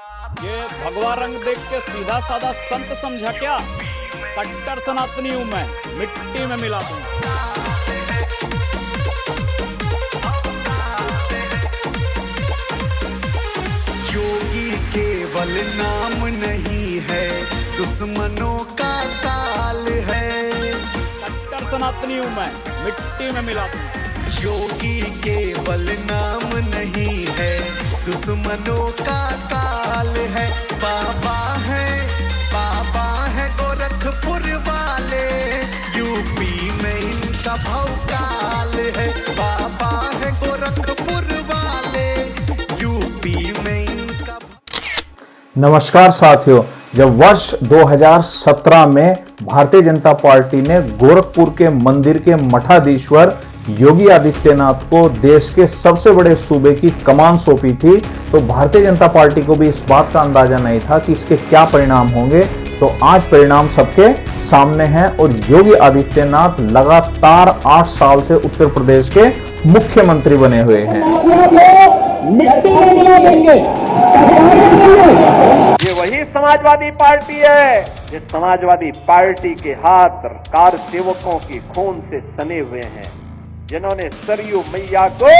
ये भगवा रंग देख के सीधा साधा संत समझा क्या? कट्टर सनातनी हूं मैं, मिट्टी में मिला दूंगा। योगी केवल नाम नहीं है, दुश्मनों का काल है। कट्टर सनातनी हूं मैं, मिट्टी में मिला दूंगा। योगी केवल नाम नहीं है, दुश्मनों का काल है। बाबा है गोरखपुर वाले, यूपी में इनका भौकाल है। बाबा है गोरखपुर वाले, यूपी में इनका। नमस्कार साथियों, जब वर्ष 2017 में भारतीय जनता पार्टी ने गोरखपुर के मंदिर के मठाधीश्वर योगी आदित्यनाथ को देश के सबसे बड़े सूबे की कमान सौंपी थी, तो भारतीय जनता पार्टी को भी इस बात का अंदाजा नहीं था कि इसके क्या परिणाम होंगे। तो आज परिणाम सबके सामने हैं और योगी आदित्यनाथ लगातार 8 साल से उत्तर प्रदेश के मुख्यमंत्री बने हुए हैं। ये वही समाजवादी पार्टी है जिस समाजवादी पार्टी के हाथ कार सेवकों की खून से सने हुए हैं, जिन्होंने सरयू मैया को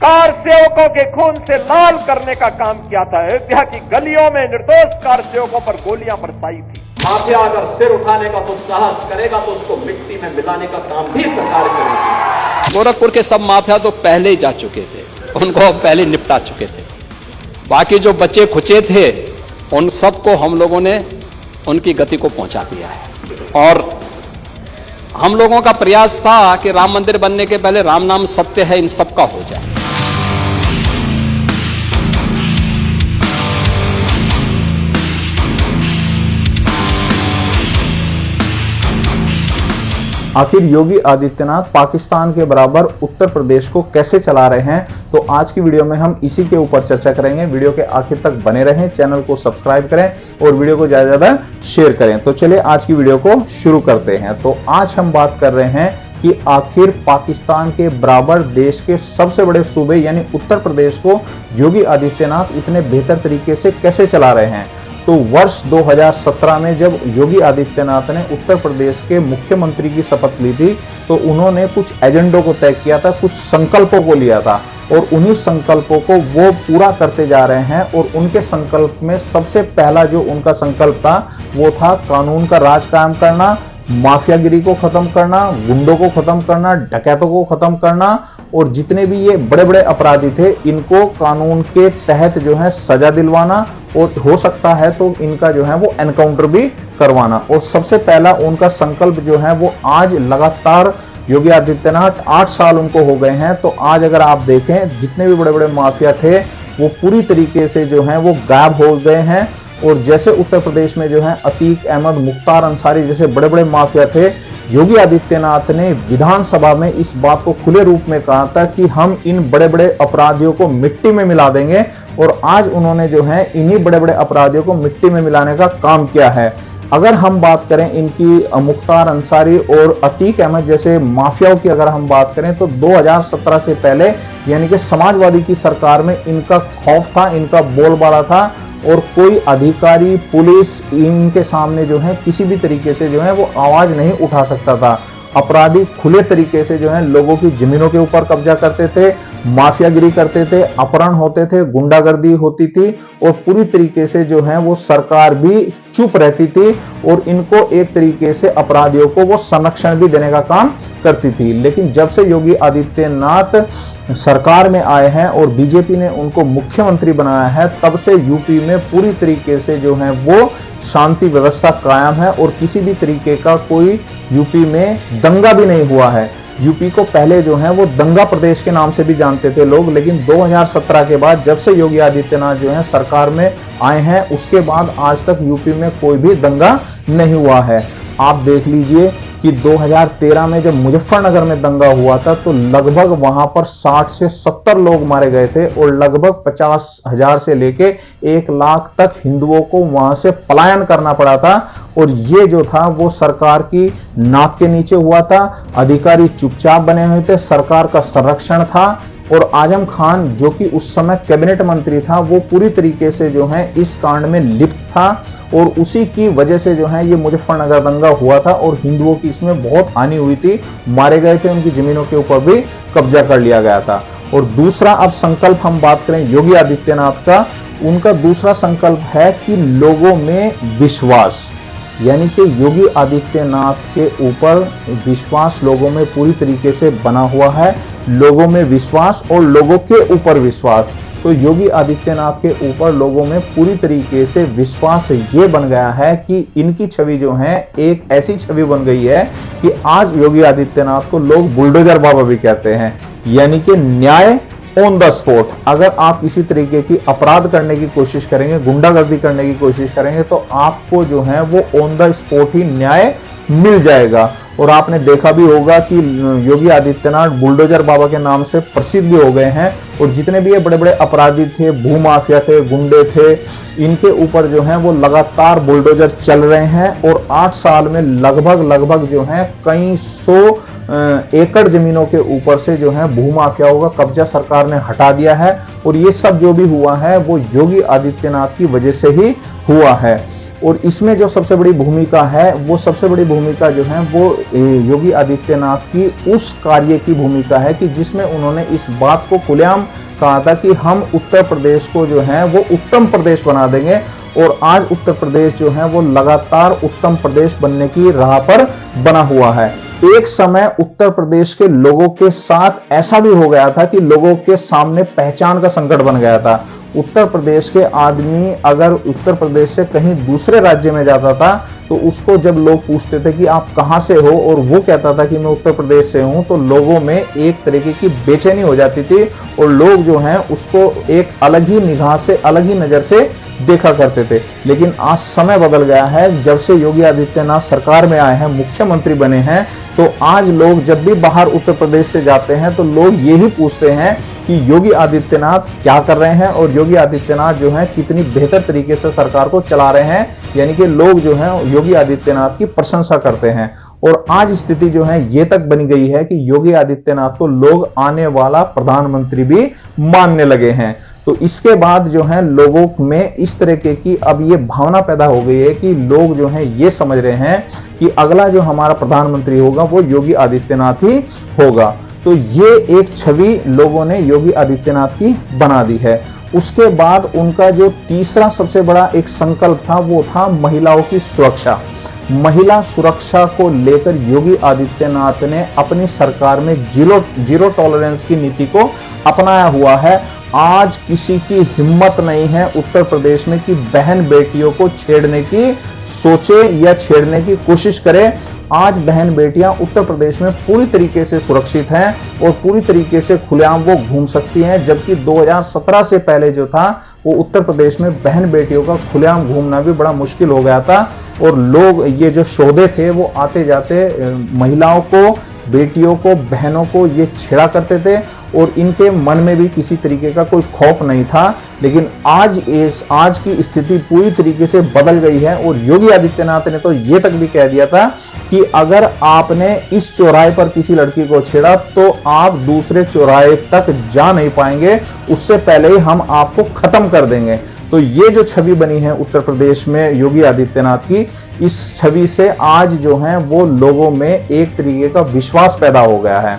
कार सेवकों के खून से लाल करने का काम किया था। अयोध्या की गलियों में निर्दोष कार सेवकों पर गोलियां बरसाई थी। माफिया अगर सिर उठाने का तो साहस करेगा तो उसको मिट्टी में मिलाने का काम भी सरकार करेगी। गोरखपुर के सब माफिया तो पहले ही जा चुके थे, उनको पहले निपटा चुके थे। बाकी जो बच्चे खुचे थे उन सबको हम लोगों ने उनकी गति को पहुंचा दिया है। और हम लोगों का प्रयास था कि राम मंदिर बनने के पहले राम नाम सत्य है इन सबका हो जाए। आखिर योगी आदित्यनाथ पाकिस्तान के बराबर उत्तर प्रदेश को कैसे चला रहे हैं, तो आज की वीडियो में हम इसी के ऊपर चर्चा करेंगे। वीडियो के आखिर तक बने रहें, चैनल को सब्सक्राइब करें और वीडियो को ज्यादा से ज्यादा शेयर करें। तो चलिए आज की वीडियो को शुरू करते हैं। तो आज हम बात कर रहे हैं कि आखिर पाकिस्तान के बराबर देश के सबसे बड़े सूबे यानी उत्तर प्रदेश को योगी आदित्यनाथ इतने बेहतर तरीके से कैसे चला रहे हैं। तो वर्ष 2017 में जब योगी आदित्यनाथ ने उत्तर प्रदेश के मुख्यमंत्री की शपथ ली थी, तो उन्होंने कुछ एजेंडों को तय किया था, कुछ संकल्पों को लिया था और उन्हीं संकल्पों को वो पूरा करते जा रहे हैं। और उनके संकल्प में सबसे पहला जो उनका संकल्प था वो था कानून का राज कायम करना, माफियागिरी को खत्म करना, गुंडों को खत्म करना, डकैतों को खत्म करना और जितने भी ये बड़े बड़े अपराधी थे इनको कानून के तहत जो है सजा दिलवाना और हो सकता है तो इनका जो है वो एनकाउंटर भी करवाना। और सबसे पहला उनका संकल्प जो है वो आज लगातार योगी आदित्यनाथ 8 साल उनको हो गए हैं, तो आज अगर आप देखें जितने भी बड़े बड़े माफिया थे वो पूरी तरीके से जो है वो गायब हो गए हैं। और जैसे उत्तर प्रदेश में जो है अतीक अहमद, मुख्तार अंसारी जैसे बड़े बड़े माफिया थे, योगी आदित्यनाथ ने विधानसभा में इस बात को खुले रूप में कहा था कि हम इन बड़े बड़े अपराधियों को मिट्टी में मिला देंगे। और आज उन्होंने जो है इन्हीं बड़े बड़े अपराधियों को मिट्टी में मिलाने का काम किया है। अगर हम बात करें इनकी मुख्तार अंसारी और अतीक अहमद जैसे माफियाओं की अगर हम बात करें तो 2017 से पहले यानी कि समाजवादी की सरकार में इनका खौफ था, इनका बोलबाला था और कोई अधिकारी, पुलिस इनके सामने जो है किसी भी तरीके से जो है वो आवाज नहीं उठा सकता था। अपराधी खुले तरीके से जो है लोगों की जमीनों के ऊपर कब्जा करते थे, माफियागिरी करते थे, अपहरण होते थे, गुंडागर्दी होती थी और पूरी तरीके से जो है वो सरकार भी चुप रहती थी और इनको एक तरीके से अपराधियों को वो संरक्षण भी देने का काम करती थी। लेकिन जब से योगी आदित्यनाथ सरकार में आए हैं और बीजेपी ने उनको मुख्यमंत्री बनाया है, तब से यूपी में पूरी तरीके से जो है वो शांति व्यवस्था कायम है और किसी भी तरीके का कोई यूपी में दंगा भी नहीं हुआ है। यूपी को पहले जो है वो दंगा प्रदेश के नाम से भी जानते थे लोग, लेकिन 2017 के बाद जब से योगी आदित्यनाथ जो है सरकार में आए हैं उसके बाद आज तक यूपी में कोई भी दंगा नहीं हुआ है। आप देख लीजिए कि 2013 में जब मुजफ्फरनगर में दंगा हुआ था तो लगभग वहां पर 60 से 70 लोग मारे गए थे और लगभग 50,000 से लेके 1 लाख तक हिंदुओं को वहां से पलायन करना पड़ा था। और ये जो था वो सरकार की नाक के नीचे हुआ था, अधिकारी चुपचाप बने हुए थे, सरकार का संरक्षण था और आजम खान जो कि उस समय कैबिनेट मंत्री था, वो पूरी तरीके से जो है इस कांड में लिप्त था और उसी की वजह से जो है ये मुजफ्फरनगर दंगा हुआ था और हिंदुओं की इसमें बहुत हानि हुई थी, मारे गए थे, उनकी जमीनों के ऊपर भी कब्जा कर लिया गया था। और दूसरा अब संकल्प हम बात करें योगी आदित्यनाथ का, उनका दूसरा संकल्प है कि लोगों में विश्वास, यानी कि योगी आदित्यनाथ के ऊपर विश्वास लोगों में पूरी तरीके से बना हुआ है, लोगों में विश्वास और लोगों के ऊपर विश्वास। तो योगी आदित्यनाथ के ऊपर लोगों में पूरी तरीके से विश्वास ये बन गया है कि इनकी छवि जो है एक ऐसी छवि बन गई है कि आज योगी आदित्यनाथ को लोग बुलडोजर बाबा भी कहते हैं, यानी कि न्याय ऑन द स्पॉट। अगर आप किसी तरीके की अपराध करने की कोशिश करेंगे, गुंडागर्दी करने की कोशिश करेंगे, तो आपको जो है वो ऑन द स्पॉट ही न्याय मिल जाएगा। और आपने देखा भी होगा कि योगी आदित्यनाथ बुलडोजर बाबा के नाम से प्रसिद्ध भी हो गए हैं और जितने भी ये बड़े बड़े अपराधी थे, भूमाफिया थे, गुंडे थे, इनके ऊपर जो है वो लगातार बुलडोजर चल रहे हैं और 8 साल में लगभग जो है कई सौ एकड़ जमीनों के ऊपर से जो है भूमाफियाओं का कब्जा सरकार ने हटा दिया है। और ये सब जो भी हुआ है वो योगी आदित्यनाथ की वजह से ही हुआ है। और इसमें जो सबसे बड़ी भूमिका है, वो सबसे बड़ी भूमिका जो है वो योगी आदित्यनाथ की उस कार्य की भूमिका है कि जिसमें उन्होंने इस बात को खुलेआम कहा था कि हम उत्तर प्रदेश को जो है वो उत्तम प्रदेश बना देंगे। और आज उत्तर प्रदेश जो है वो लगातार उत्तम प्रदेश बनने की राह पर बना हुआ है। एक समय उत्तर प्रदेश के लोगों के साथ ऐसा भी हो गया था कि लोगों के सामने पहचान का संकट बन गया था। उत्तर प्रदेश के आदमी अगर उत्तर प्रदेश से कहीं दूसरे राज्य में जाता था तो उसको जब लोग पूछते थे कि आप कहां से हो और वो कहता था कि मैं उत्तर प्रदेश से हूं, तो लोगों में एक तरीके की बेचैनी हो जाती थी और लोग जो हैं उसको एक अलग ही निगाह से, अलग ही नजर से देखा करते थे। लेकिन आज समय बदल गया है, जब से योगी आदित्यनाथ सरकार में आए हैं, मुख्यमंत्री बने हैं, तो आज लोग जब भी बाहर उत्तर प्रदेश से जाते हैं तो लोग यही पूछते हैं कि योगी आदित्यनाथ क्या कर रहे हैं और योगी आदित्यनाथ जो है कितनी बेहतर तरीके से सरकार को चला रहे हैं। यानी कि लोग जो हैं योगी आदित्यनाथ की प्रशंसा करते हैं। और आज स्थिति जो है ये तक बनी गई है कि योगी आदित्यनाथ को लोग आने वाला प्रधानमंत्री भी मानने लगे हैं। तो इसके बाद जो है लोगों में इस तरीके की अब ये भावना पैदा हो गई है कि लोग जो है ये समझ रहे हैं कि अगला जो हमारा प्रधानमंत्री होगा वो योगी आदित्यनाथ ही होगा। तो ये एक छवि लोगों ने योगी आदित्यनाथ की बना दी है। उसके बाद उनका जो तीसरा सबसे बड़ा एक संकल्प था वो था महिलाओं की सुरक्षा। महिला सुरक्षा को लेकर योगी आदित्यनाथ ने अपनी सरकार में जीरो टॉलरेंस की नीति को अपनाया हुआ है। आज किसी की हिम्मत नहीं है उत्तर प्रदेश में कि बहन बेटियों को छेड़ने की सोचे या छेड़ने की कोशिश करे। आज बहन बेटियां उत्तर प्रदेश में पूरी तरीके से सुरक्षित हैं और पूरी तरीके से खुलेआम वो घूम सकती हैं, जबकि 2017 से पहले जो था वो उत्तर प्रदेश में बहन बेटियों का खुलेआम घूमना भी बड़ा मुश्किल हो गया था। और लोग ये जो शोधे थे वो आते जाते महिलाओं को, बेटियों को, बहनों को ये छेड़ा करते थे और इनके मन में भी किसी तरीके का कोई खौफ नहीं था। लेकिन आज की स्थिति पूरी तरीके से बदल गई है और योगी आदित्यनाथ ने तो ये तक भी कह दिया था कि अगर आपने इस चौराहे पर किसी लड़की को छेड़ा तो आप दूसरे चौराहे तक जा नहीं पाएंगे, उससे पहले ही हम आपको खत्म कर देंगे। तो ये जो छवि बनी है उत्तर प्रदेश में योगी आदित्यनाथ की, इस छवि से आज जो है वो लोगों में एक तरीके का विश्वास पैदा हो गया है।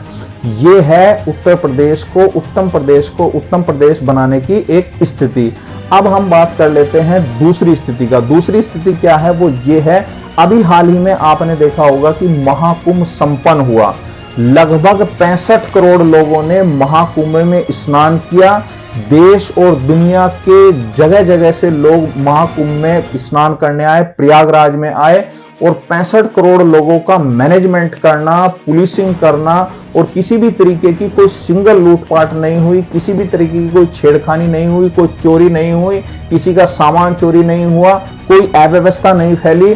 ये है उत्तर प्रदेश को उत्तम प्रदेश बनाने की एक स्थिति। अब हम बात कर लेते हैं दूसरी स्थिति का। दूसरी स्थिति क्या है वो ये है, अभी हाल ही में आपने देखा होगा कि महाकुंभ संपन्न हुआ। लगभग 65 करोड़ लोगों ने महाकुंभ में स्नान किया। देश और दुनिया के जगह जगह से लोग महाकुंभ में स्नान करने आए, प्रयागराज में आए और 65 करोड़ लोगों का मैनेजमेंट करना, पुलिसिंग करना और किसी भी तरीके की कोई सिंगल लूटपाट नहीं हुई, किसी भी तरीके की कोई छेड़खानी नहीं हुई, कोई चोरी नहीं हुई, किसी का सामान चोरी नहीं हुआ, कोई अव्यवस्था नहीं फैली।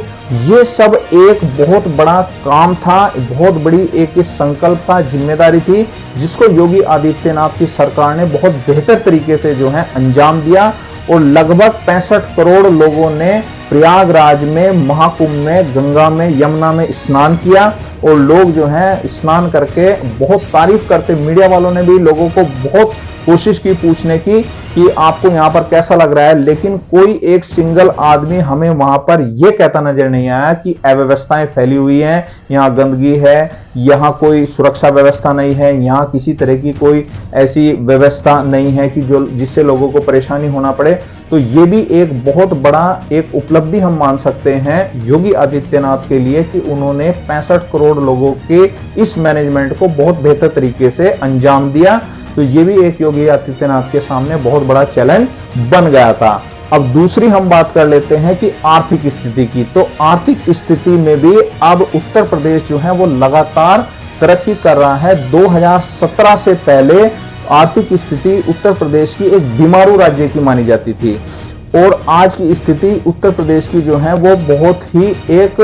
ये सब एक बहुत बड़ा काम था, बहुत बड़ी एक संकल्प था, जिम्मेदारी थी, जिसको योगी आदित्यनाथ की सरकार ने बहुत बेहतर तरीके से जो है अंजाम दिया और लगभग 65 करोड़ लोगों ने प्रयागराज में महाकुंभ में गंगा में यमुना में स्नान किया और लोग जो हैं स्नान करके बहुत तारीफ करते, मीडिया वालों ने भी लोगों को बहुत कोशिश की पूछने की कि आपको यहां पर कैसा लग रहा है, लेकिन कोई एक सिंगल आदमी हमें वहां पर यह कहता नजर नहीं आया कि अव्यवस्थाएं फैली हुई हैं, यहां गंदगी है, यहां कोई सुरक्षा व्यवस्था नहीं है, यहां किसी तरह की कोई ऐसी व्यवस्था नहीं है कि जो जिससे लोगों को परेशानी होना पड़े। तो ये भी एक बहुत बड़ा एक उपलब्धि हम मान सकते हैं योगी आदित्यनाथ के लिए कि उन्होंने 65 करोड़ लोगों के इस मैनेजमेंट को बहुत बेहतर तरीके से अंजाम दिया। तो ये भी एक योगी आदित्यनाथ के सामने बहुत बड़ा चैलेंज बन गया था। अब दूसरी हम बात कर लेते हैं कि आर्थिक स्थिति की। तो आर्थिक स्थिति में भी अब उत्तर प्रदेश जो है वो लगातार तरक्की कर रहा है। 2017 से पहले आर्थिक स्थिति उत्तर प्रदेश की एक बीमारू राज्य की मानी जाती थी और आज की स्थिति उत्तर प्रदेश की जो है वो बहुत ही एक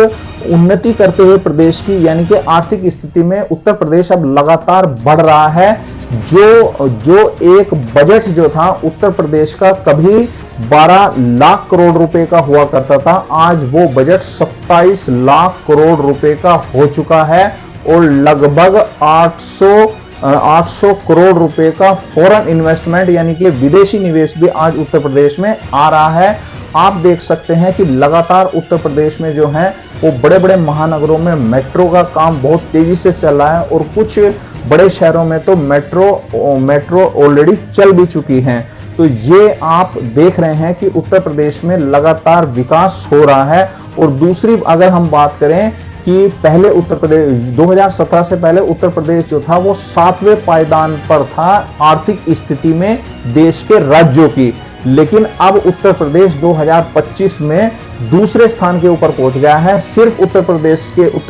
उन्नति करते हुए प्रदेश की, यानी कि आर्थिक स्थिति में उत्तर प्रदेश अब लगातार बढ़ रहा है। जो एक बजट जो था उत्तर प्रदेश का कभी 12 लाख करोड़ रुपए का हुआ करता था, आज वो बजट 27 लाख करोड़ रुपए का हो चुका है और लगभग 800 करोड़ रुपए का फॉरेन इन्वेस्टमेंट यानी कि विदेशी निवेश भी आज उत्तर प्रदेश में आ रहा है। आप देख सकते हैं कि लगातार उत्तर प्रदेश में जो है वो बड़े बड़े महानगरों में मेट्रो का काम बहुत तेजी से चल रहा है और कुछ बड़े शहरों में तो मेट्रो ऑलरेडी चल भी चुकी हैं। तो ये आप देख रहे हैं कि उत्तर प्रदेश में लगातार विकास हो रहा है। और दूसरी अगर हम बात करें कि पहले उत्तर प्रदेश 2017 से पहले उत्तर प्रदेश जो था वो 7वें पायदान पर था आर्थिक स्थिति में देश के राज्यों की, लेकिन अब उत्तर प्रदेश 2025 में दूसरे स्थान के ऊपर पहुंच गया है। सिर्फ उत्तर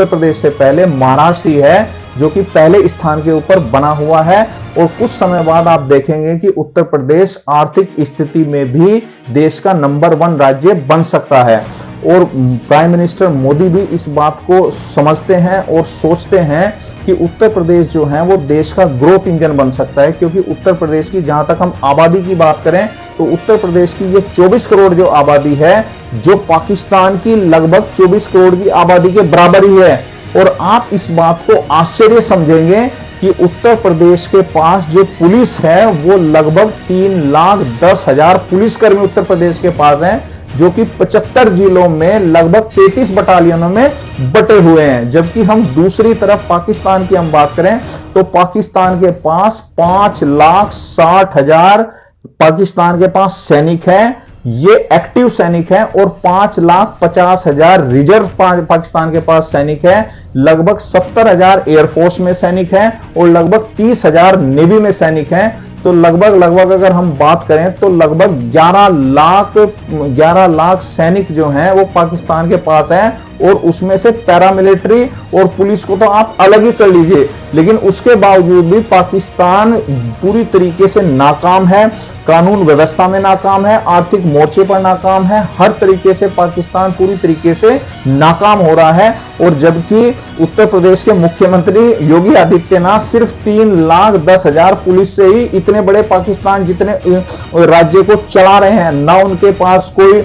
प्रदेश से पहले महाराष्ट्र ही है जो कि पहले स्थान के ऊपर बना हुआ है और कुछ समय बाद आप देखेंगे कि उत्तर प्रदेश आर्थिक स्थिति में भी देश का नंबर 1 राज्य बन सकता है। और प्राइम मिनिस्टर मोदी भी इस बात को समझते हैं और सोचते हैं कि उत्तर प्रदेश जो है वो देश का ग्रोथ इंजन बन सकता है, क्योंकि उत्तर प्रदेश की जहां तक हम आबादी की बात करें तो उत्तर प्रदेश की ये 24 करोड़ जो आबादी है जो पाकिस्तान की लगभग 24 करोड़ की आबादी के बराबर ही है। और आप इस बात को आश्चर्य समझेंगे कि उत्तर प्रदेश के पास जो पुलिस है वो लगभग 3,10,000 पुलिसकर्मी उत्तर प्रदेश के पास हैं, जो कि 75 जिलों में लगभग 33 बटालियनों में बटे हुए हैं। जबकि हम दूसरी तरफ पाकिस्तान की हम बात करें तो पाकिस्तान के पास 5,60,000 पाकिस्तान के पास सैनिक हैं, ये एक्टिव सैनिक हैं, और 5,50,000 रिजर्व पाकिस्तान के पास सैनिक हैं, लगभग 70,000 एयरफोर्स में सैनिक हैं और लगभग 30,000 नेवी में सैनिक हैं। तो लगभग अगर हम बात करें तो लगभग 11 लाख सैनिक जो हैं वो पाकिस्तान के पास हैं, और उसमें से पैरामिलिट्री और पुलिस को तो आप अलग ही कर लीजिए, लेकिन उसके बावजूद भी पाकिस्तान पूरी तरीके से नाकाम है, कानून व्यवस्था में नाकाम है, आर्थिक मोर्चे पर नाकाम है, हर तरीके से पाकिस्तान पूरी तरीके से नाकाम हो रहा है। और जबकि उत्तर प्रदेश के मुख्यमंत्री योगी आदित्यनाथ सिर्फ 3,10,000 पुलिस से ही इतने बड़े पाकिस्तान जितने राज्य को चला रहे हैं। ना उनके पास कोई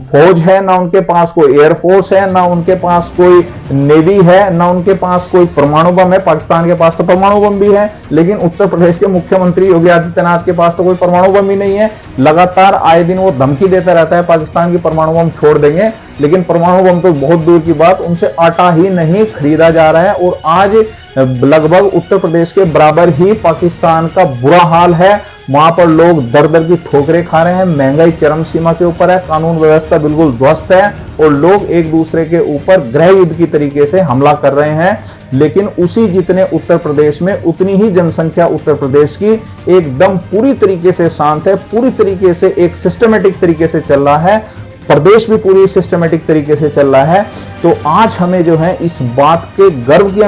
फौज है, ना उनके पास कोई एयरफोर्स है, ना उनके पास कोई नेवी है, ना उनके पास कोई परमाणु बम है। पाकिस्तान के पास तो परमाणु बम भी है, लेकिन उत्तर प्रदेश के मुख्यमंत्री योगी आदित्यनाथ के पास तो कोई परमाणु बम ही नहीं है। लगातार आए दिन वो धमकी देता रहता है पाकिस्तान की परमाणु बम छोड़ देंगे, लेकिन परमाणु बम तो बहुत दूर की बात, उनसे आटा ही नहीं खरीदा जा रहा है। और आज लगभग उत्तर प्रदेश के बराबर ही पाकिस्तान का बुरा हाल है। वहां पर लोग दर दर की ठोकरें खा रहे हैं, महंगाई चरम सीमा के ऊपर है, कानून व्यवस्था बिल्कुल ध्वस्त है और लोग एक दूसरे के ऊपर गृह युद्ध की तरीके से हमला कर रहे हैं। लेकिन उसी जितने उत्तर प्रदेश में उतनी ही जनसंख्या उत्तर प्रदेश की एकदम पूरी तरीके से शांत है, पूरी तरीके से एक सिस्टमेटिक तरीके से चल रहा है, प्रदेश भी पूरी सिस्टमेटिक तरीके से चल रहा है। तो आज हमें जो है इस बात के गर्व की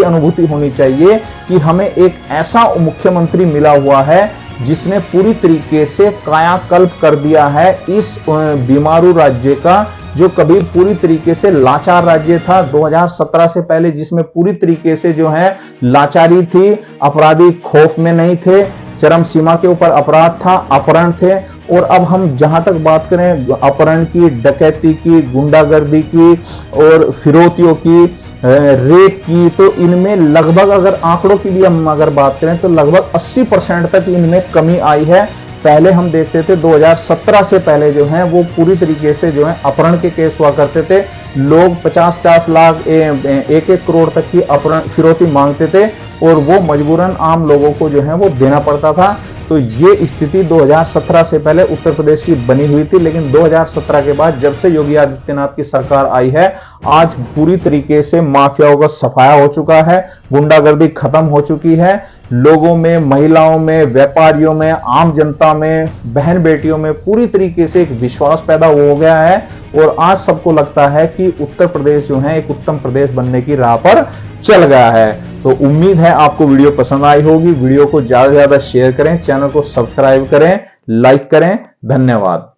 अनुभूति होनी चाहिए कि हमें एक ऐसा मुख्यमंत्री मिला हुआ है जिसने पूरी तरीके से कायाकल्प कर दिया है इस बीमारू राज्य का, जो कभी पूरी तरीके से लाचार राज्य था 2017 से पहले, जिसमें पूरी तरीके से जो है लाचारी थी, अपराधी खौफ में नहीं थे, चरम सीमा के ऊपर अपराध था, अपहरण थे, और अब हम जहां तक बात करें अपहरण की, डकैती की, गुंडागर्दी की और फिरौतियों की, रेप की, तो इनमें लगभग अगर आंकड़ों की भी हम अगर बात करें तो लगभग 80% तक इनमें कमी आई है। पहले हम देखते थे 2017 से पहले जो है वो पूरी तरीके से जो है अपहरण के केस हुआ करते थे। लोग 50-50 लाख 1-1 करोड़ तक की अपहरण फिरौती मांगते थे और वो मजबूरन आम लोगों को जो है वो देना पड़ता था। तो ये स्थिति 2017 से पहले उत्तर प्रदेश की बनी हुई थी, लेकिन 2017 के बाद जब से योगी आदित्यनाथ की सरकार आई है, आज पूरी तरीके से माफियाओं का सफाया हो चुका है, गुंडागर्दी खत्म हो चुकी है। लोगों में, महिलाओं में, व्यापारियों में, आम जनता में, बहन बेटियों में पूरी तरीके से एक विश्वास पैदा हो गया है और आज सबको लगता है कि उत्तर प्रदेश जो है एक उत्तम प्रदेश बनने की राह पर चल गया है। तो उम्मीद है आपको वीडियो पसंद आई होगी। वीडियो को ज्यादा से ज्यादा शेयर करें, चैनल को सब्सक्राइब करें, लाइक करें। धन्यवाद।